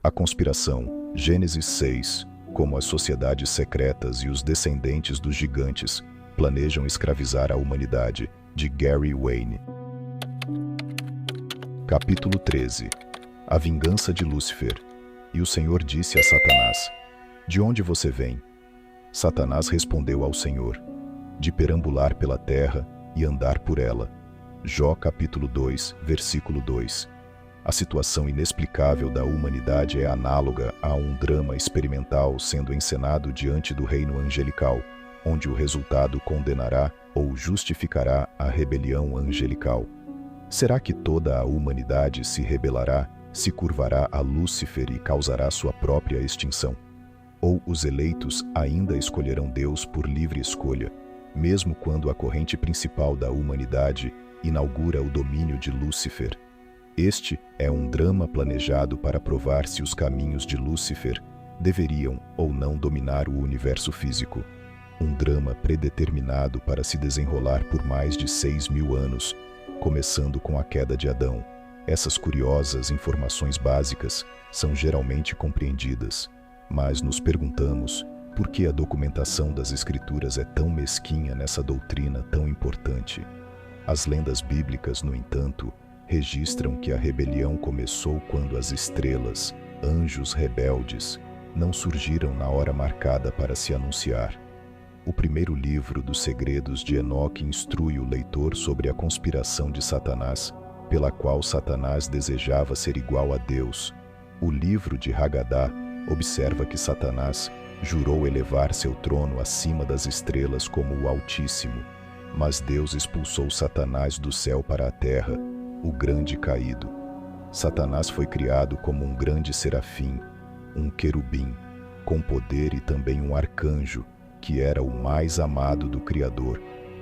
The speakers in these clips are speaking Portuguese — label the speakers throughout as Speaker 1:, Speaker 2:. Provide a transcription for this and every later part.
Speaker 1: A conspiração, Gênesis 6, como as sociedades secretas e os descendentes dos gigantes planejam escravizar a humanidade, de Gary Wayne. Capítulo 13. A vingança de Lúcifer. E o Senhor disse a Satanás: De onde você vem? Satanás respondeu ao Senhor: De perambular pela terra e andar por ela. Jó capítulo 2, versículo 2. A situação inexplicável da humanidade é análoga a um drama experimental sendo encenado diante do reino angelical, onde o resultado condenará ou justificará a rebelião angelical. Será que toda a humanidade se rebelará, se curvará a Lúcifer e causará sua própria extinção? Ou os eleitos ainda escolherão Deus por livre escolha, mesmo quando a corrente principal da humanidade inaugura o domínio de Lúcifer? Este é um drama planejado para provar se os caminhos de Lúcifer deveriam ou não dominar o universo físico. Um drama predeterminado para se desenrolar por mais de 6.000 anos, começando com a queda de Adão. Essas curiosas informações básicas são geralmente compreendidas, mas nos perguntamos por que a documentação das Escrituras é tão mesquinha nessa doutrina tão importante. As lendas bíblicas, no entanto, registram que a rebelião começou quando as estrelas, anjos rebeldes, não surgiram na hora marcada para se anunciar. O primeiro livro dos Segredos de Enoque instrui o leitor sobre a conspiração de Satanás, pela qual Satanás desejava ser igual a Deus. O livro de Hagadá observa que Satanás jurou elevar seu trono acima das estrelas como o Altíssimo, mas Deus expulsou Satanás do céu para a terra, o grande caído. Satanás foi criado como um grande serafim, um querubim, com poder e também um arcanjo, que era o mais amado do Criador,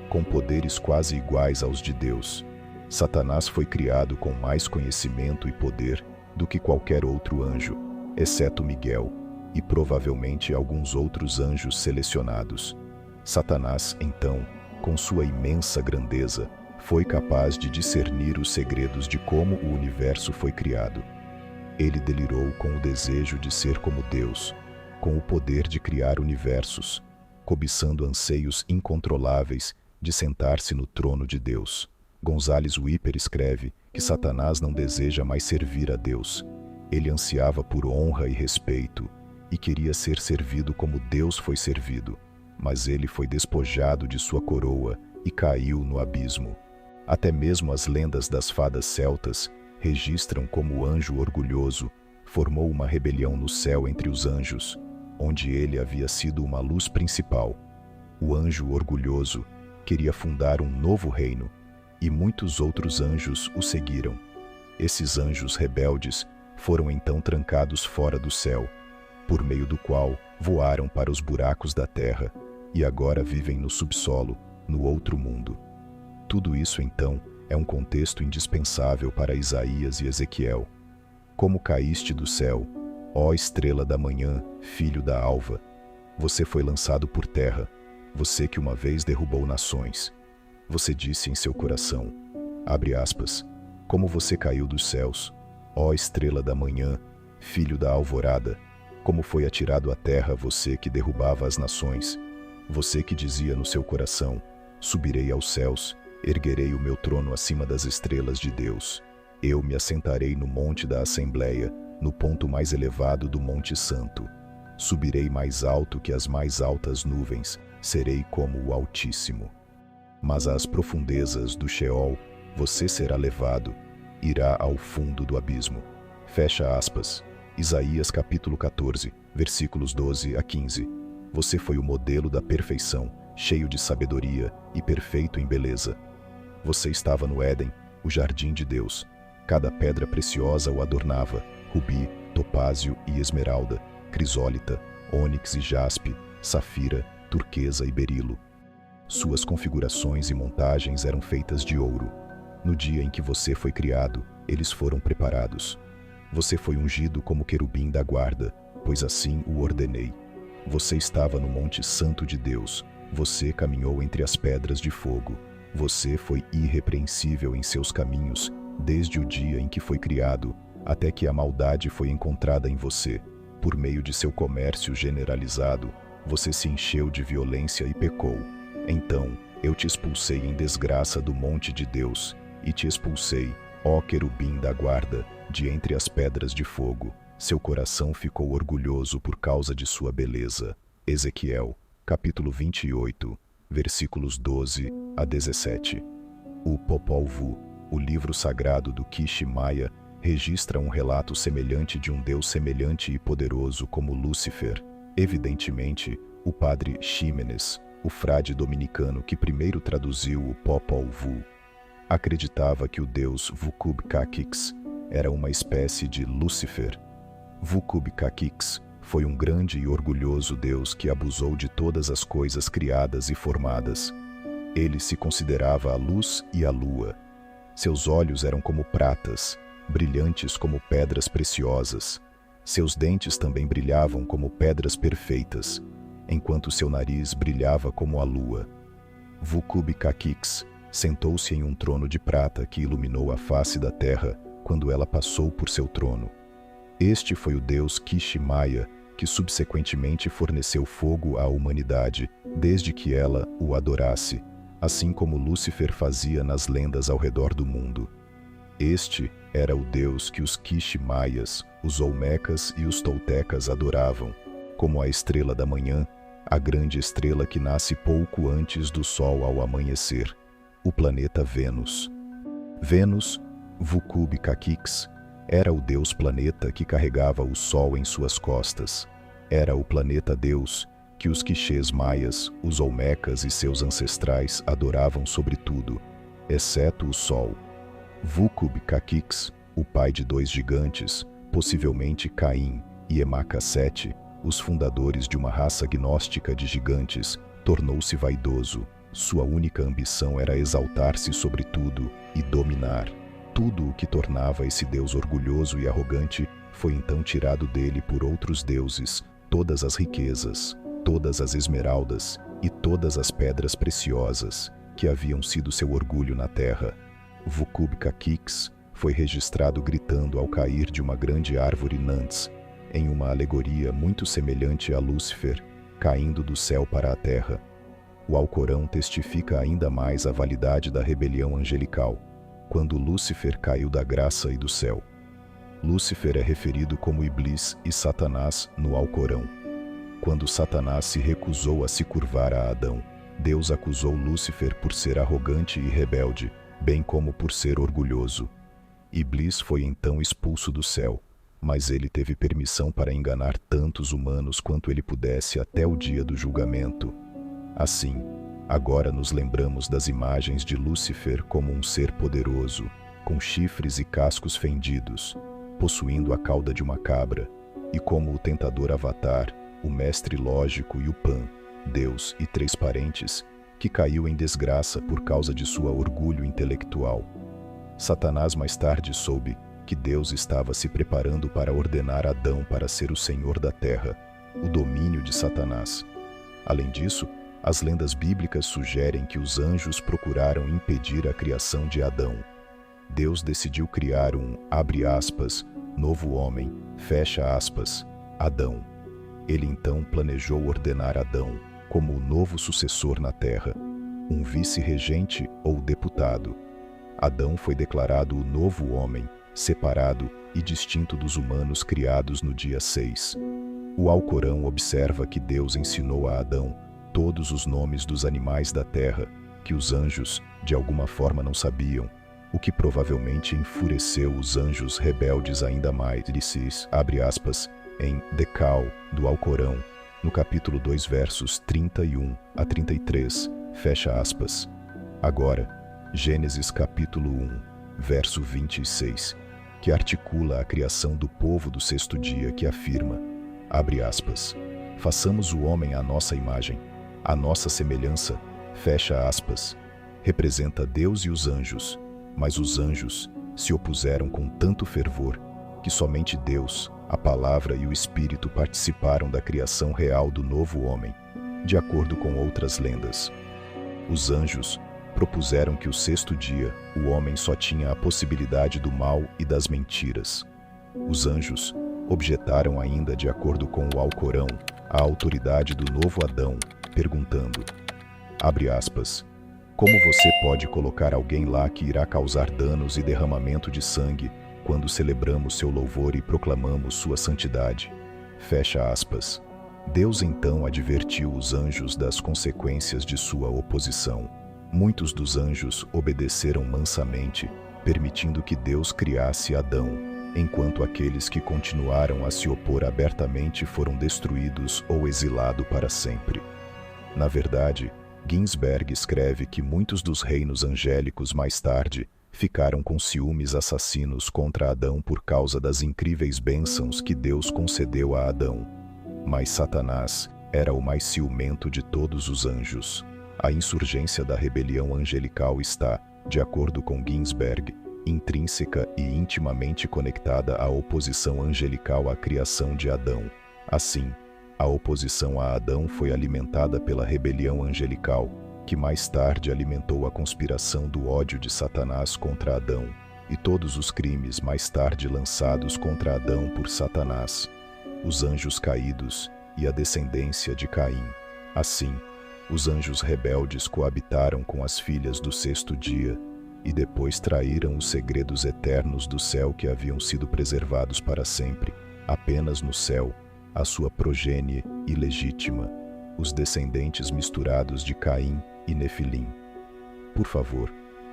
Speaker 1: com poderes quase iguais aos de Deus. Satanás foi criado com mais conhecimento e poder do que qualquer outro anjo, exceto Miguel, e provavelmente alguns outros anjos selecionados. Satanás, então, com sua imensa grandeza, foi capaz de discernir os segredos de como o universo foi criado. Ele delirou com o desejo de ser como Deus, com o poder de criar universos, cobiçando anseios incontroláveis de sentar-se no trono de Deus. Gonzales Wipper escreve que Satanás não deseja mais servir a Deus. Ele ansiava por honra e respeito, e queria ser servido como Deus foi servido, mas ele foi despojado de sua coroa e caiu no abismo. Até mesmo as lendas das fadas celtas registram como o anjo orgulhoso formou uma rebelião no céu entre os anjos, onde ele havia sido uma luz principal. O anjo orgulhoso queria fundar um novo reino, e muitos outros anjos o seguiram. Esses anjos rebeldes foram então trancados fora do céu, por meio do qual voaram para os buracos da terra, e agora vivem no subsolo, no outro mundo. Tudo isso, então, é um contexto indispensável para Isaías e Ezequiel. Como caíste do céu, ó estrela da manhã, filho da alva, você foi lançado por terra, você que uma vez derrubou nações. Você disse em seu coração, abre aspas, como você caiu dos céus, ó estrela da manhã, filho da alvorada, como foi atirado à terra você que derrubava as nações, você que dizia no seu coração, subirei aos céus, erguerei o meu trono acima das estrelas de Deus. Eu me assentarei no monte da Assembleia, no ponto mais elevado do Monte Santo. Subirei mais alto que as mais altas nuvens, serei como o Altíssimo. Mas às profundezas do Sheol, você será levado, irá ao fundo do abismo. Fecha aspas. Isaías capítulo 14, versículos 12 a 15. Você foi o modelo da perfeição, cheio de sabedoria e perfeito em beleza. Você estava no Éden, o jardim de Deus. Cada pedra preciosa o adornava, rubi, topázio e esmeralda, crisólita, ônix e jaspe, safira, turquesa e berilo. Suas configurações e montagens eram feitas de ouro. No dia em que você foi criado, eles foram preparados. Você foi ungido como querubim da guarda, pois assim o ordenei. Você estava no Monte Santo de Deus. Você caminhou entre as pedras de fogo. Você foi irrepreensível em seus caminhos, desde o dia em que foi criado, até que a maldade foi encontrada em você. Por meio de seu comércio generalizado, você se encheu de violência e pecou. Então, eu te expulsei em desgraça do monte de Deus, e te expulsei, ó querubim da guarda, de entre as pedras de fogo. Seu coração ficou orgulhoso por causa de sua beleza. Ezequiel, capítulo 28, versículos 12 a 17. O Popol Vuh, o livro sagrado do Kish Maya, registra um relato semelhante de um Deus semelhante e poderoso como Lúcifer. Evidentemente, o padre Ximenes, o frade dominicano que primeiro traduziu o Popol Vuh, acreditava que o deus Vucub-Caquix era uma espécie de Lúcifer. Vucub-Caquix foi um grande e orgulhoso deus que abusou de todas as coisas criadas e formadas. Ele se considerava a luz e a lua. Seus olhos eram como pratas, brilhantes como pedras preciosas. Seus dentes também brilhavam como pedras perfeitas, enquanto seu nariz brilhava como a lua. Vucub-Caquix sentou-se em um trono de prata que iluminou a face da terra quando ela passou por seu trono. Este foi o deus Kish Maya, que subsequentemente forneceu fogo à humanidade, desde que ela o adorasse, assim como Lúcifer fazia nas lendas ao redor do mundo. Este era o deus que os Kish Maias, os Olmecas e os Toltecas adoravam, como a estrela da manhã, a grande estrela que nasce pouco antes do sol ao amanhecer, o planeta Vênus. Vênus, Vucub-Caquix, era o deus-planeta que carregava o sol em suas costas. Era o planeta-deus que os Quichês maias, os Olmecas e seus ancestrais adoravam sobretudo, exceto o sol. Vucub-Caquix, o pai de dois gigantes, possivelmente Caim e Emaca-Sete, os fundadores de uma raça gnóstica de gigantes, tornou-se vaidoso. Sua única ambição era exaltar-se sobre tudo e dominar. Tudo o que tornava esse deus orgulhoso e arrogante foi então tirado dele por outros deuses, todas as riquezas, todas as esmeraldas e todas as pedras preciosas que haviam sido seu orgulho na terra. Vucub-Caquix foi registrado gritando ao cair de uma grande árvore Nantz, em uma alegoria muito semelhante a Lúcifer, caindo do céu para a terra. O Alcorão testifica ainda mais a validade da rebelião angelical, quando Lúcifer caiu da graça e do céu. Lúcifer é referido como Iblis e Satanás no Alcorão. Quando Satanás se recusou a se curvar a Adão, Deus acusou Lúcifer por ser arrogante e rebelde, bem como por ser orgulhoso. Iblis foi então expulso do céu, mas ele teve permissão para enganar tantos humanos quanto ele pudesse até o dia do julgamento. Assim, agora nos lembramos das imagens de Lúcifer como um ser poderoso, com chifres e cascos fendidos, possuindo a cauda de uma cabra, e como o tentador Avatar, o mestre lógico e o Pan, Deus e três parentes, que caiu em desgraça por causa de sua orgulho intelectual. Satanás mais tarde soube que Deus estava se preparando para ordenar Adão para ser o senhor da terra, o domínio de Satanás. Além disso, as lendas bíblicas sugerem que os anjos procuraram impedir a criação de Adão. Deus decidiu criar um, abre aspas, novo homem, fecha aspas, Adão. Ele então planejou ordenar Adão como o novo sucessor na terra, um vice-regente ou deputado. Adão foi declarado o novo homem, separado e distinto dos humanos criados no dia 6. O Alcorão observa que Deus ensinou a Adão todos os nomes dos animais da terra, que os anjos, de alguma forma, não sabiam, o que provavelmente enfureceu os anjos rebeldes ainda mais. Diz, abre aspas, em Decal, do Alcorão, no capítulo 2, versos 31 a 33, fecha aspas. Agora, Gênesis capítulo 1, verso 26, que articula a criação do povo do sexto dia, que afirma, abre aspas, façamos o homem à nossa imagem, à nossa semelhança, fecha aspas, representa Deus e os anjos, mas os anjos se opuseram com tanto fervor que somente Deus, a palavra e o Espírito participaram da criação real do novo homem, de acordo com outras lendas. Os anjos propuseram que o sexto dia, o homem só tinha a possibilidade do mal e das mentiras. Os anjos objetaram ainda, de acordo com o Alcorão, a autoridade do novo Adão, perguntando, abre aspas, como você pode colocar alguém lá que irá causar danos e derramamento de sangue quando celebramos seu louvor e proclamamos sua santidade? Fecha aspas. Deus então advertiu os anjos das consequências de sua oposição. Muitos dos anjos obedeceram mansamente, permitindo que Deus criasse Adão, enquanto aqueles que continuaram a se opor abertamente foram destruídos ou exilados para sempre. Na verdade, Ginsberg escreve que muitos dos reinos angélicos mais tarde ficaram com ciúmes assassinos contra Adão por causa das incríveis bênçãos que Deus concedeu a Adão. Mas Satanás era o mais ciumento de todos os anjos. A insurgência da rebelião angelical está, de acordo com Ginsberg, intrínseca e intimamente conectada à oposição angelical à criação de Adão. Assim, a oposição a Adão foi alimentada pela rebelião angelical, que mais tarde alimentou a conspiração do ódio de Satanás contra Adão, e todos os crimes mais tarde lançados contra Adão por Satanás, os anjos caídos e a descendência de Caim. Assim, os anjos rebeldes coabitaram com as filhas do sexto dia, e depois traíram os segredos eternos do céu que haviam sido preservados para sempre, apenas no céu, a sua progênie ilegítima, os descendentes misturados de Caim e Nefilim. Por favor,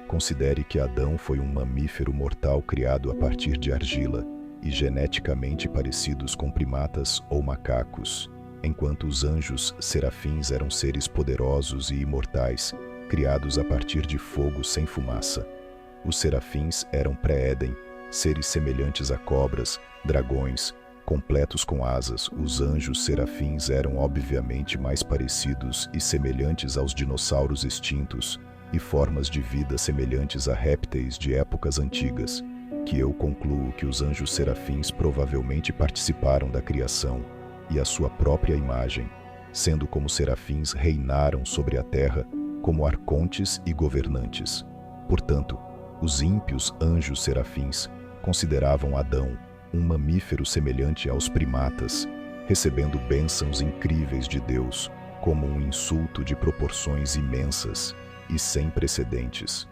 Speaker 1: considere que Adão foi um mamífero mortal criado a partir de argila e geneticamente parecidos com primatas ou macacos, enquanto os anjos serafins eram seres poderosos e imortais, criados a partir de fogo sem fumaça. Os serafins eram pré-Éden, seres semelhantes a cobras, dragões, completos com asas. Os anjos serafins eram obviamente mais parecidos e semelhantes aos dinossauros extintos e formas de vida semelhantes a répteis de épocas antigas, que eu concluo que os anjos serafins provavelmente participaram da criação e a sua própria imagem, sendo como serafins reinaram sobre a terra como arcontes e governantes. Portanto, os ímpios anjos serafins consideravam Adão um mamífero semelhante aos primatas, recebendo bênçãos incríveis de Deus, como um insulto de proporções imensas e sem precedentes.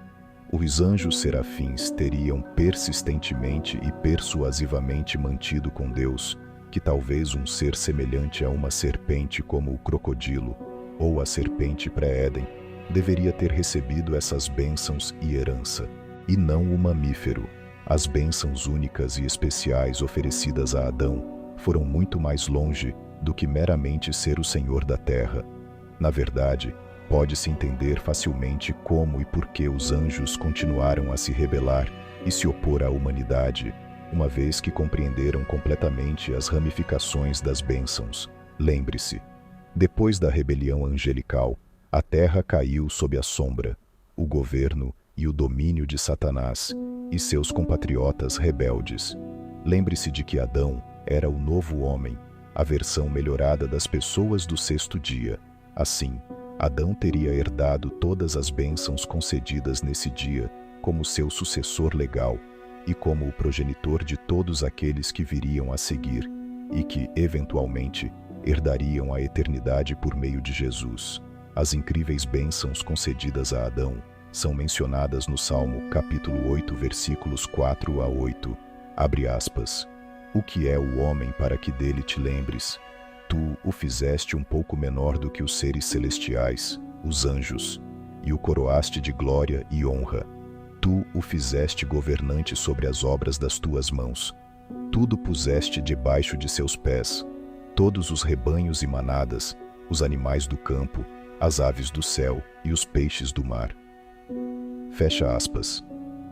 Speaker 1: Os anjos serafins teriam persistentemente e persuasivamente mantido com Deus que talvez um ser semelhante a uma serpente como o crocodilo, ou a serpente pré-Éden, deveria ter recebido essas bênçãos e herança, e não o mamífero. As bênçãos únicas e especiais oferecidas a Adão foram muito mais longe do que meramente ser o Senhor da terra. Na verdade, pode-se entender facilmente como e por que os anjos continuaram a se rebelar e se opor à humanidade, uma vez que compreenderam completamente as ramificações das bênçãos. Lembre-se, depois da rebelião angelical, a terra caiu sob a sombra, o governo e o domínio de Satanás e seus compatriotas rebeldes. Lembre-se de que Adão era o novo homem, a versão melhorada das pessoas do sexto dia. Assim, Adão teria herdado todas as bênçãos concedidas nesse dia como seu sucessor legal e como o progenitor de todos aqueles que viriam a seguir e que, eventualmente, herdariam a eternidade por meio de Jesus. As incríveis bênçãos concedidas a Adão são mencionadas no Salmo capítulo 8, versículos 4 a 8. Abre aspas. O que é o homem para que dele te lembres? Tu o fizeste um pouco menor do que os seres celestiais, os anjos, e o coroaste de glória e honra. Tu o fizeste governante sobre as obras das tuas mãos. Tudo puseste debaixo de seus pés, todos os rebanhos e manadas, os animais do campo, as aves do céu e os peixes do mar. Fecha aspas.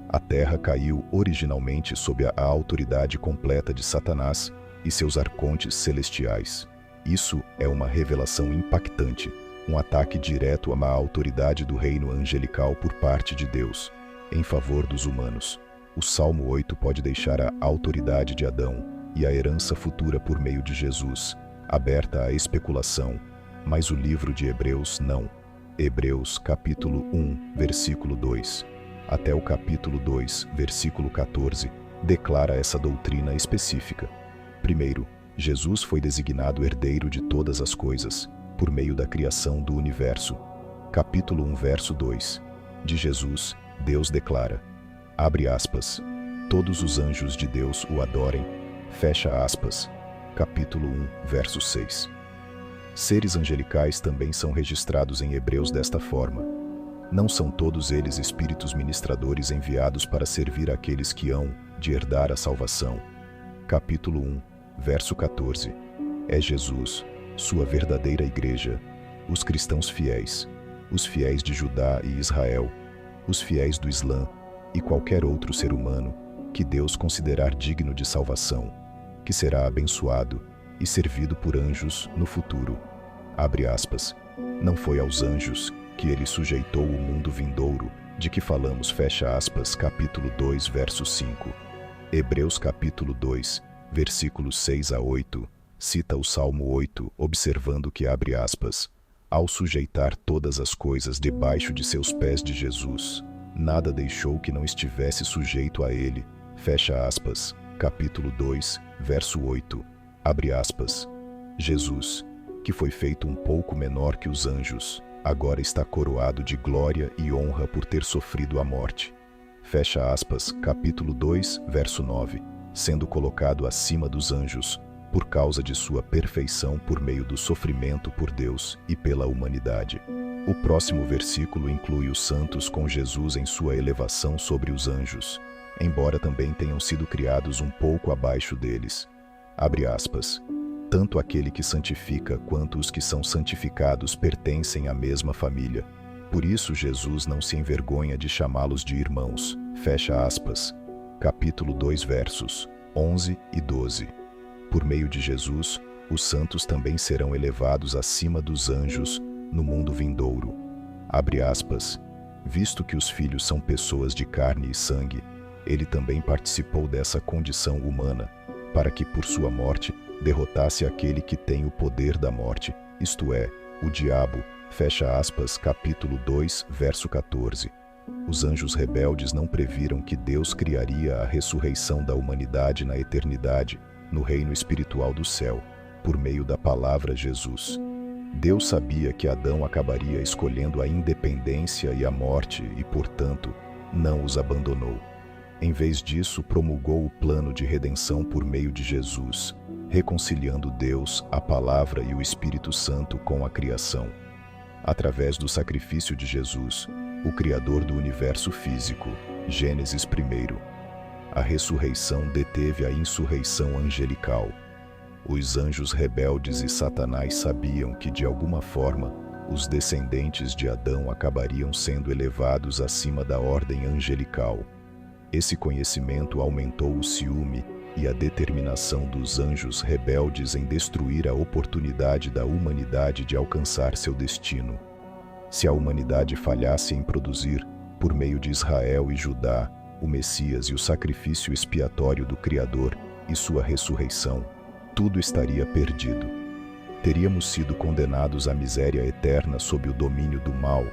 Speaker 1: A terra caiu originalmente sob a autoridade completa de Satanás e seus arcontes celestiais. Isso é uma revelação impactante, um ataque direto à autoridade do reino angelical por parte de Deus, em favor dos humanos. O Salmo 8 pode deixar a autoridade de Adão e a herança futura por meio de Jesus aberta à especulação, mas o livro de Hebreus não. Hebreus capítulo 1, versículo 2, até o capítulo 2, versículo 14, declara essa doutrina específica. Primeiro, Jesus foi designado herdeiro de todas as coisas, por meio da criação do universo. Capítulo 1, verso 2. De Jesus, Deus declara, abre aspas, todos os anjos de Deus o adorem, fecha aspas. Capítulo 1, verso 6. Seres angelicais também são registrados em Hebreus desta forma. Não são todos eles espíritos ministradores enviados para servir àqueles que hão de herdar a salvação. Capítulo 1, verso 14. É Jesus, sua verdadeira igreja, os cristãos fiéis, os fiéis de Judá e Israel, os fiéis do Islã e qualquer outro ser humano que Deus considerar digno de salvação, que será abençoado e servido por anjos no futuro. Abre aspas. Não foi aos anjos que ele sujeitou o mundo vindouro, de que falamos, fecha aspas, capítulo 2, verso 5. Hebreus capítulo 2, versículos 6 a 8, cita o Salmo 8, observando que, abre aspas, ao sujeitar todas as coisas debaixo de seus pés de Jesus, nada deixou que não estivesse sujeito a ele, fecha aspas, capítulo 2, verso 8, abre aspas. Jesus, que foi feito um pouco menor que os anjos, agora está coroado de glória e honra por ter sofrido a morte. Fecha aspas, capítulo 2, verso 9, sendo colocado acima dos anjos, por causa de sua perfeição por meio do sofrimento por Deus e pela humanidade. O próximo versículo inclui os santos com Jesus em sua elevação sobre os anjos, embora também tenham sido criados um pouco abaixo deles. Abre aspas. Tanto aquele que santifica quanto os que são santificados pertencem à mesma família. Por isso Jesus não se envergonha de chamá-los de irmãos. Fecha aspas. Capítulo 2, versos 11 e 12. Por meio de Jesus, os santos também serão elevados acima dos anjos no mundo vindouro. Abre aspas. Visto que os filhos são pessoas de carne e sangue, ele também participou dessa condição humana, para que por sua morte derrotasse aquele que tem o poder da morte, isto é, o diabo, fecha aspas, capítulo 2, verso 14. Os anjos rebeldes não previram que Deus criaria a ressurreição da humanidade na eternidade, no reino espiritual do céu, por meio da palavra Jesus. Deus sabia que Adão acabaria escolhendo a independência e a morte e, portanto, não os abandonou. Em vez disso, promulgou o plano de redenção por meio de Jesus, reconciliando Deus, a Palavra e o Espírito Santo com a criação. Através do sacrifício de Jesus, o Criador do universo físico, Gênesis 1, a ressurreição deteve a insurreição angelical. Os anjos rebeldes e Satanás sabiam que, de alguma forma, os descendentes de Adão acabariam sendo elevados acima da ordem angelical. Esse conhecimento aumentou o ciúme e a determinação dos anjos rebeldes em destruir a oportunidade da humanidade de alcançar seu destino. Se a humanidade falhasse em produzir, por meio de Israel e Judá, o Messias e o sacrifício expiatório do Criador e sua ressurreição, tudo estaria perdido. Teríamos sido condenados à miséria eterna sob o domínio do mal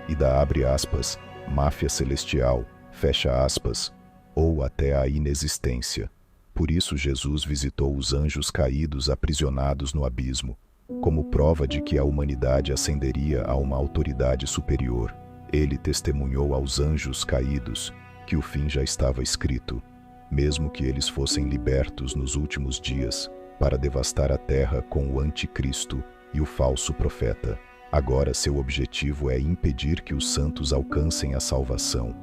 Speaker 1: e da, abre aspas, máfia celestial, fecha aspas, ou até a inexistência. Por isso Jesus visitou os anjos caídos aprisionados no abismo, como prova de que a humanidade ascenderia a uma autoridade superior. Ele testemunhou aos anjos caídos que o fim já estava escrito, mesmo que eles fossem libertos nos últimos dias, para devastar a terra com o anticristo e o falso profeta. Agora seu objetivo é impedir que os santos alcancem a salvação.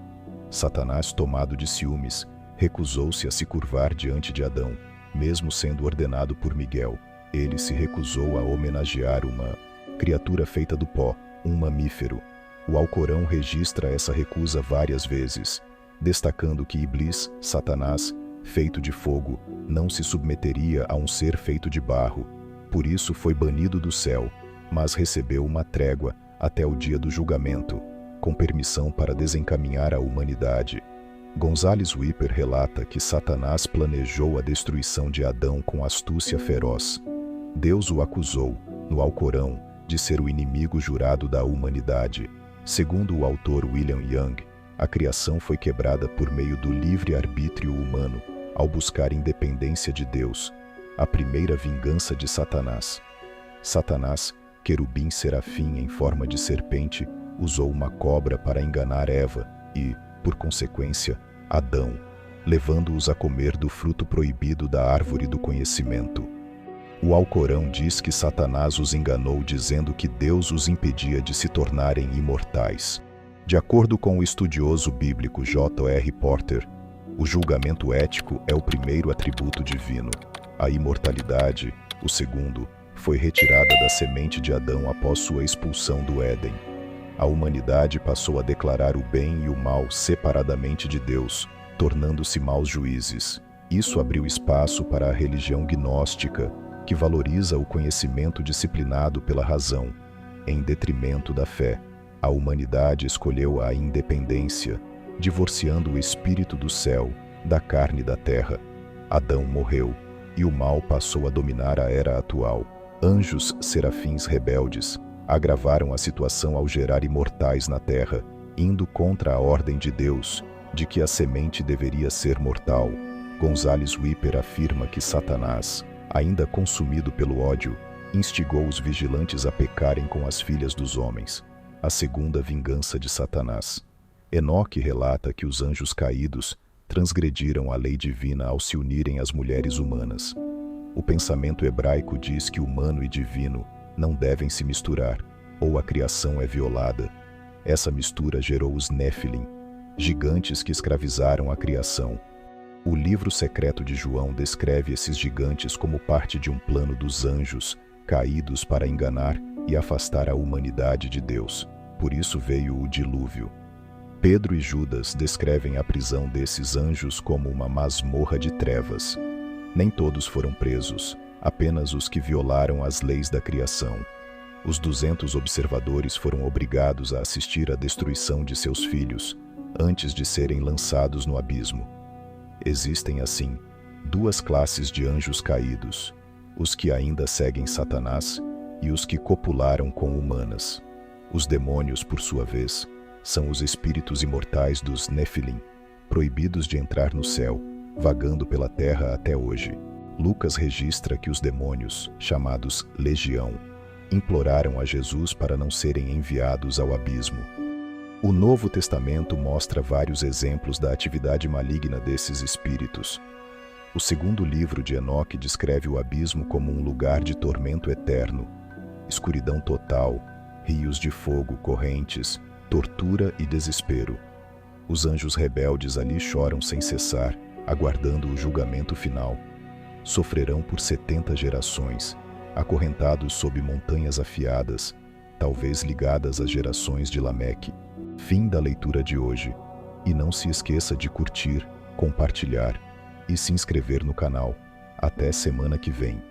Speaker 1: Satanás, tomado de ciúmes, recusou-se a se curvar diante de Adão, mesmo sendo ordenado por Miguel. Ele se recusou a homenagear uma criatura feita do pó, um mamífero. O Alcorão registra essa recusa várias vezes, destacando que Iblis, Satanás, feito de fogo, não se submeteria a um ser feito de barro. Por isso foi banido do céu, mas recebeu uma trégua até o dia do julgamento, com permissão para desencaminhar a humanidade. Gonzales Wipper relata que Satanás planejou a destruição de Adão com astúcia feroz. Deus o acusou, no Alcorão, de ser o inimigo jurado da humanidade. Segundo o autor William Young, a criação foi quebrada por meio do livre-arbítrio humano, ao buscar independência de Deus, a primeira vingança de Satanás. Satanás, querubim serafim em forma de serpente, usou uma cobra para enganar Eva e, por consequência, Adão, levando-os a comer do fruto proibido da árvore do conhecimento. O Alcorão diz que Satanás os enganou dizendo que Deus os impedia de se tornarem imortais. De acordo com o estudioso bíblico J.R. Porter, o julgamento ético é o primeiro atributo divino. A imortalidade, o segundo, foi retirada da semente de Adão após sua expulsão do Éden. A humanidade passou a declarar o bem e o mal separadamente de Deus, tornando-se maus juízes. Isso abriu espaço para a religião gnóstica, que valoriza o conhecimento disciplinado pela razão, em detrimento da fé. A humanidade escolheu a independência, divorciando o espírito do céu, da carne e da terra. Adão morreu, e o mal passou a dominar a era atual. Anjos serafins rebeldes agravaram a situação ao gerar imortais na terra, indo contra a ordem de Deus, de que a semente deveria ser mortal. Gonzales Wipper afirma que Satanás, ainda consumido pelo ódio, instigou os vigilantes a pecarem com as filhas dos homens. A segunda vingança de Satanás. Enoque relata que os anjos caídos transgrediram a lei divina ao se unirem às mulheres humanas. O pensamento hebraico diz que humano e divino não devem se misturar, ou a criação é violada. Essa mistura gerou os Néfilim, gigantes que escravizaram a criação. O livro secreto de João descreve esses gigantes como parte de um plano dos anjos, caídos para enganar e afastar a humanidade de Deus. Por isso veio o dilúvio. Pedro e Judas descrevem a prisão desses anjos como uma masmorra de trevas. Nem todos foram presos, apenas os que violaram as leis da criação. Os 200 observadores foram obrigados a assistir à destruição de seus filhos, antes de serem lançados no abismo. Existem, assim, duas classes de anjos caídos, os que ainda seguem Satanás e os que copularam com humanas. Os demônios, por sua vez, são os espíritos imortais dos Néfilim, proibidos de entrar no céu, vagando pela terra até hoje. Lucas registra que os demônios, chamados Legião, imploraram a Jesus para não serem enviados ao abismo. O Novo Testamento mostra vários exemplos da atividade maligna desses espíritos. O segundo livro de Enoque descreve o abismo como um lugar de tormento eterno, escuridão total, rios de fogo correntes, tortura e desespero. Os anjos rebeldes ali choram sem cessar, aguardando o julgamento final. Sofrerão por 70 gerações, acorrentados sob montanhas afiadas, talvez ligadas às gerações de Lameque. Fim da leitura de hoje. E não se esqueça de curtir, compartilhar e se inscrever no canal. Até semana que vem.